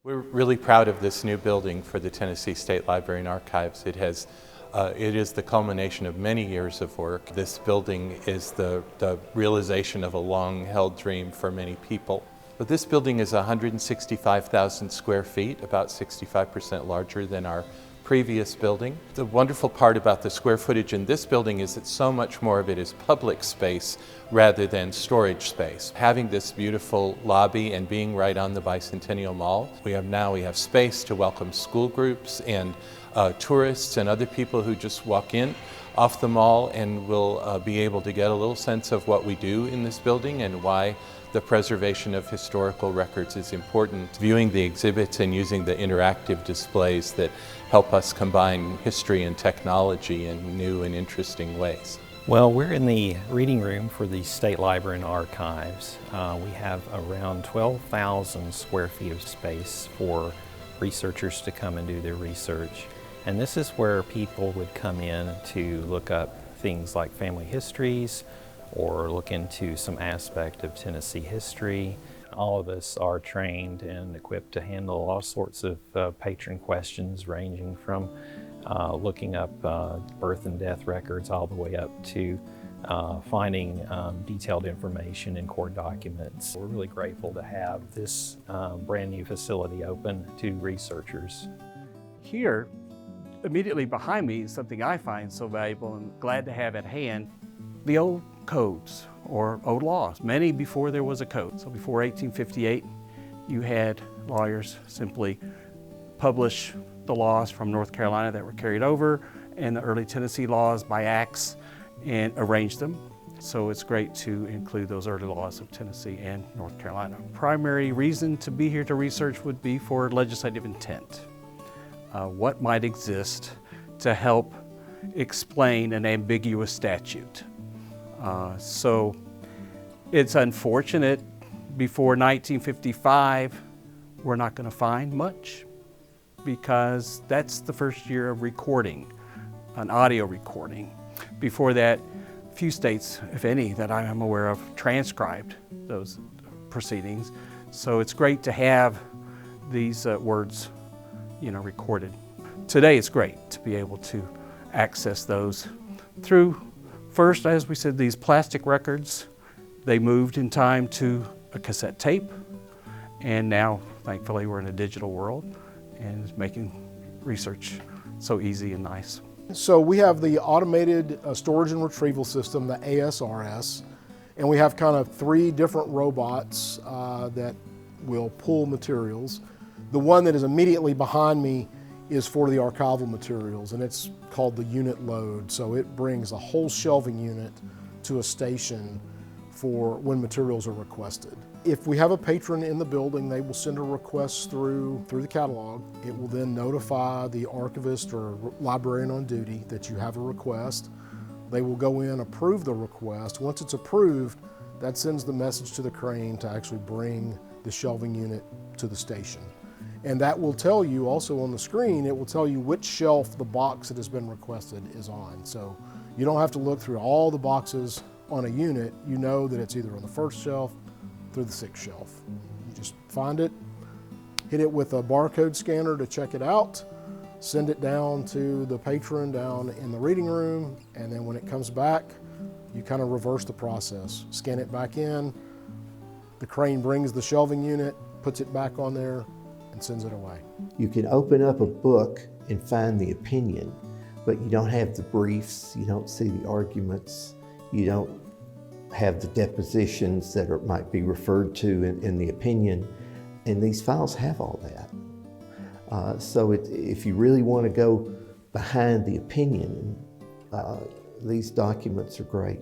We're really proud of this new building for the Tennessee State Library and Archives. It is the culmination of many years of work. This building is the realization of a long-held dream for many people. But this building is 165,000 square feet, about 65% larger than our previous building. The wonderful part about the square footage in this building is that so much more of it is public space rather than storage space. Having this beautiful lobby and being right on the Bicentennial Mall, we have space to welcome school groups and tourists and other people who just walk in off the mall, and will be able to get a little sense of what we do in this building and why the preservation of historical records is important. Viewing the exhibits and using the interactive displays that help us combine history and technology in new and interesting ways. Well, we're in the reading room for the State Library and Archives. We have around 12,000 square feet of space for researchers to come and do their research. And this is where people would come in to look up things like family histories or look into some aspect of Tennessee history. All of us are trained and equipped to handle all sorts of patron questions, ranging from looking up birth and death records all the way up to finding detailed information in court documents. We're really grateful to have this brand new facility open to researchers. Here, immediately behind me, is something I find so valuable and glad to have at hand: the old codes or old laws, many before there was a code. So before 1858, you had lawyers simply publish the laws from North Carolina that were carried over, and the early Tennessee laws by acts, and arrange them. So it's great to include those early laws of Tennessee and North Carolina. Primary reason to be here to research would be for legislative intent. What might exist to help explain an ambiguous statute. So it's unfortunate before 1955 we're not going to find much, because that's the first year of recording, an audio recording. Before that, few states, if any, that I am aware of, transcribed those proceedings. So it's great to have these words, recorded. Today it's great to be able to access those through, first, as we said, these plastic records. They moved in time to a cassette tape, and now thankfully we're in a digital world, and it's making research so easy and nice. So we have the automated storage and retrieval system, the ASRS, and we have kind of 3 different robots that will pull materials. The one that is immediately behind me is for the archival materials, and it's called the unit load. So it brings a whole shelving unit to a station for when materials are requested. If we have a patron in the building, they will send a request through the catalog. It will then notify the archivist or librarian on duty that you have a request. They will go in, approve the request. Once it's approved, that sends the message to the crane to actually bring the shelving unit to the station. And that will tell you also on the screen, it will tell you which shelf the box that has been requested is on. So you don't have to look through all the boxes on a unit. You know that it's either on the first shelf through the 6th shelf. You just find it, hit it with a barcode scanner to check it out, send it down to the patron down in the reading room, and then when it comes back, you kind of reverse the process. Scan it back in, the crane brings the shelving unit, puts it back on there, and sends it away. You can open up a book and find the opinion, but you don't have the briefs, you don't see the arguments, you don't have the depositions that might be referred to in the opinion, and these files have all that. So if you really want to go behind the opinion, these documents are great.